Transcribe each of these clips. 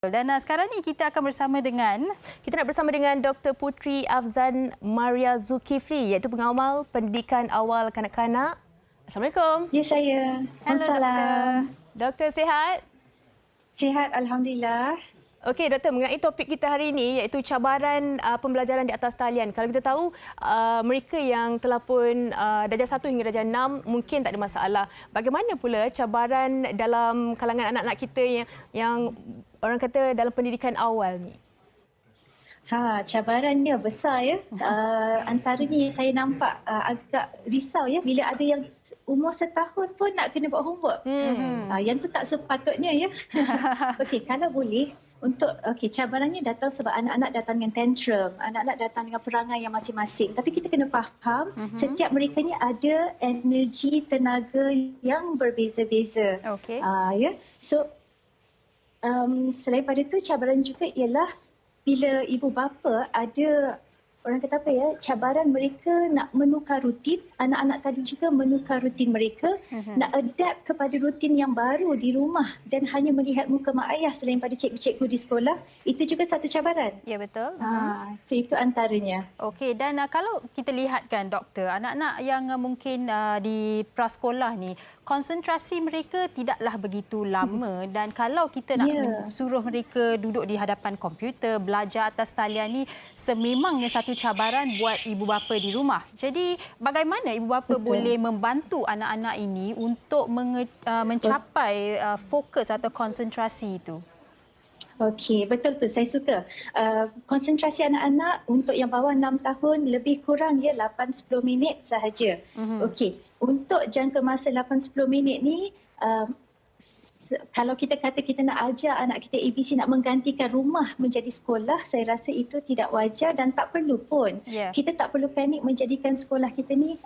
Dan sekarang ni kita akan bersama dengan Dr. Putri Afzan Maria Zulkifli, iaitu pengawal pendidikan awal kanak-kanak. Assalamualaikum. Ya, saya. Hello, Assalam. Doktor sihat? Sihat, Alhamdulillah. Okey, Doktor, mengenai topik kita hari ini iaitu cabaran pembelajaran di atas talian. Kalau kita tahu mereka yang telah pun darjah 1 hingga darjah 6 mungkin tak ada masalah. Bagaimana pula cabaran dalam kalangan anak-anak kita yang orang kata dalam pendidikan awal ni? Cabarannya besar ya. Antaranya saya nampak agak risau ya bila ada yang umur setahun pun nak kena buat homework. Yang tu tak sepatutnya ya. Okey, kalau boleh cabarannya datang sebab anak-anak datang dengan tantrum, anak-anak datang dengan perangai yang masing-masing. Tapi kita kena faham setiap mereka ni ada energi tenaga yang berbeza-beza. Okey. Ya. So selain pada itu, cabaran juga ialah bila ibu bapa ada orang kata apa ya, cabaran mereka nak menukar rutin, anak-anak tadi juga menukar rutin mereka, nak adapt kepada rutin yang baru di rumah dan hanya melihat muka mak ayah selain pada cikgu-cikgu di sekolah, itu juga satu cabaran. Ya, betul. So itu antaranya. Okey, dan kalau kita lihatkan doktor, anak-anak yang mungkin di prasekolah ni, konsentrasi mereka tidaklah begitu lama dan kalau kita nak suruh mereka duduk di hadapan komputer, belajar atas talian ni sememangnya satu cabaran buat ibu bapa di rumah. Jadi bagaimana ibu bapa boleh membantu anak-anak ini untuk mencapai fokus atau konsentrasi itu? Okey, betul tu. Saya suka. Konsentrasi anak-anak untuk yang bawah 6 tahun lebih kurang 8-10 minit sahaja. Okey, untuk jangka masa 8-10 minit ni, kalau kita kata kita nak ajar anak kita ABC, nak menggantikan rumah menjadi sekolah, saya rasa itu tidak wajar dan tak perlu pun. Kita tak perlu panik menjadikan sekolah kita ni,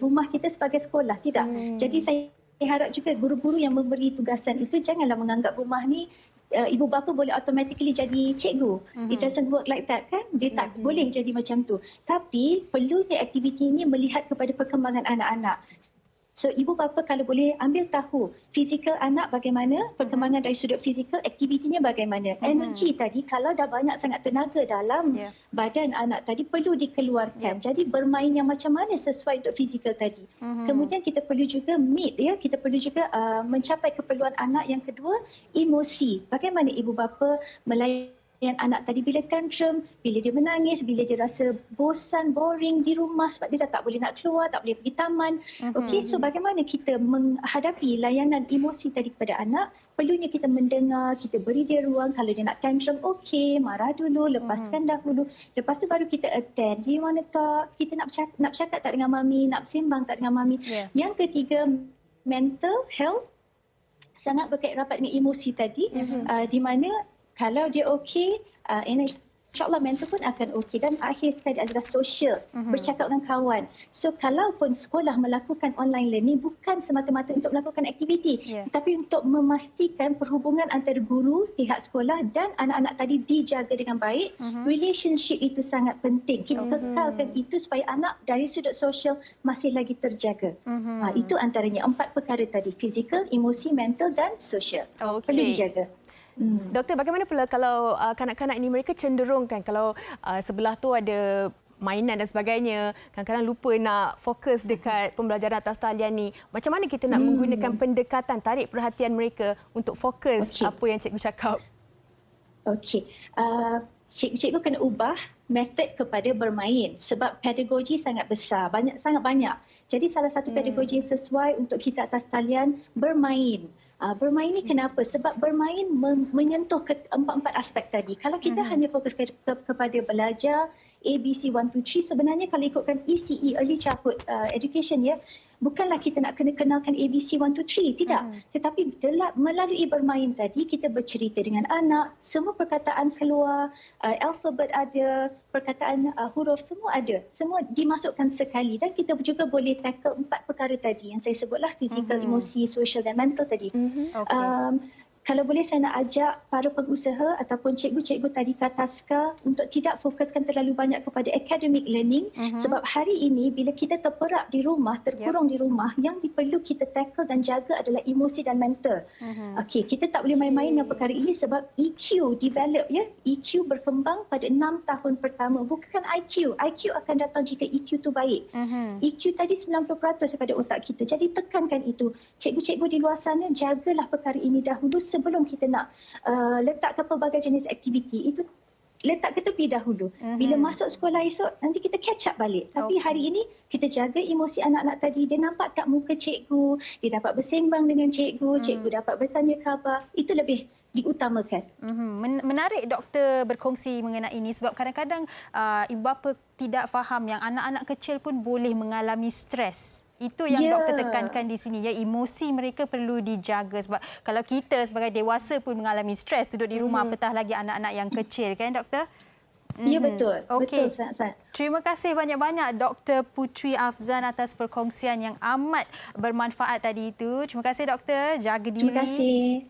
rumah kita sebagai sekolah. Tidak. Jadi saya harap juga guru-guru yang memberi tugasan itu janganlah menganggap rumah ni ibu bapa boleh automatically jadi cikgu. It doesn't work like that kan? Dia tak boleh jadi macam tu. Tapi perlunya aktiviti ini melihat kepada perkembangan anak-anak. So ibu bapa kalau boleh ambil tahu fizikal anak bagaimana, perkembangan dari sudut fizikal, aktivitinya bagaimana. Energi tadi kalau dah banyak sangat tenaga dalam badan anak tadi perlu dikeluarkan. Jadi bermain yang macam mana sesuai untuk fizikal tadi. Kemudian kita perlu juga meet ya, kita perlu juga mencapai keperluan anak. Yang kedua, emosi. Bagaimana ibu bapa melayan anak tadi bila tantrum, bila dia menangis, bila dia rasa bosan, boring di rumah sebab dia dah tak boleh nak keluar, tak boleh pergi taman. Okey, so bagaimana kita menghadapi layanan emosi tadi kepada anak? Perlunya kita mendengar, kita beri dia ruang. Kalau dia nak tantrum, okey, marah dulu, lepaskan dahulu. Lepas tu baru kita attend. Do you want to talk? Kita nak bercakap tak dengan mami? Nak sembang tak dengan mami? Yang ketiga, mental health. Sangat berkait rapat dengan emosi tadi. Di mana kalau dia okey, insyaAllah mental pun akan okey. Dan akhir sekali adalah sosial, bercakap dengan kawan. So kalaupun sekolah melakukan online learning bukan semata-mata untuk melakukan aktiviti, tapi untuk memastikan perhubungan antara guru, pihak sekolah dan anak-anak tadi dijaga dengan baik. Relationship itu sangat penting. Kita kekalkan itu supaya anak dari sudut sosial masih lagi terjaga. Itu antaranya 4 perkara tadi, fizikal, emosi, mental dan sosial. Perlu dijaga. Doktor, bagaimana pula kalau kanak-kanak ini mereka cenderung kan kalau sebelah tu ada mainan dan sebagainya, kadang-kadang lupa nak fokus dekat pembelajaran atas talian ni. Macam mana kita nak menggunakan pendekatan, tarik perhatian mereka untuk fokus apa yang cikgu cakap? Okey. Cikgu kena ubah metod kepada bermain sebab pedagogi sangat besar, sangat banyak. Jadi salah satu pedagogi yang sesuai untuk kita atas talian bermain. Bermain ni kenapa? Sebab bermain menyentuh empat-empat aspek tadi. Kalau kita hanya fokus kepada belajar ABC 1, 2, 3, sebenarnya kalau ikutkan ECE, Early Childhood Education ya, bukanlah kita nak kena kenalkan ABC 1, 2, 3, tidak. Tetapi melalui bermain tadi, kita bercerita dengan anak, semua perkataan keluar, alfabet ada, perkataan huruf semua ada. Semua dimasukkan sekali dan kita juga boleh tackle 4 perkara tadi yang saya sebutlah, fizikal, emosi, sosial dan mental tadi. kalau boleh saya nak ajak para pengusaha ataupun cikgu-cikgu tadika taska untuk tidak fokuskan terlalu banyak kepada academic learning sebab hari ini bila kita terperap di rumah, terkurung di rumah, yang perlu kita tackle dan jaga adalah emosi dan mental. Okey, kita tak boleh main-main dengan perkara ini sebab EQ develop ya. EQ berkembang pada 6 tahun pertama, bukan IQ. IQ akan datang jika EQ tu baik. EQ tadi 90% daripada otak kita. Jadi tekankan itu. Cikgu-cikgu di luar sana, jagalah perkara ini dahulu sebelum kita nak letakkan pelbagai jenis aktiviti. Itu letak ke tepi dahulu. Bila masuk sekolah esok, nanti kita catch up balik. Tapi hari ini, kita jaga emosi anak-anak tadi. Dia nampak tak muka cikgu, dia dapat bersembang dengan cikgu, cikgu dapat bertanya khabar. Itu lebih diutamakan. Menarik doktor berkongsi mengenai ini sebab kadang-kadang ibu bapa tidak faham yang anak-anak kecil pun boleh mengalami stres. Itu yang doktor tekankan di sini, ya, emosi mereka perlu dijaga sebab kalau kita sebagai dewasa pun mengalami stres duduk di rumah, apatah lagi anak-anak yang kecil, kan doktor? Ya, betul. Okey. Betul sangat-sangat. Terima kasih banyak-banyak Dr. Putri Afzan atas perkongsian yang amat bermanfaat tadi itu. Terima kasih doktor, jaga diri. Terima kasih.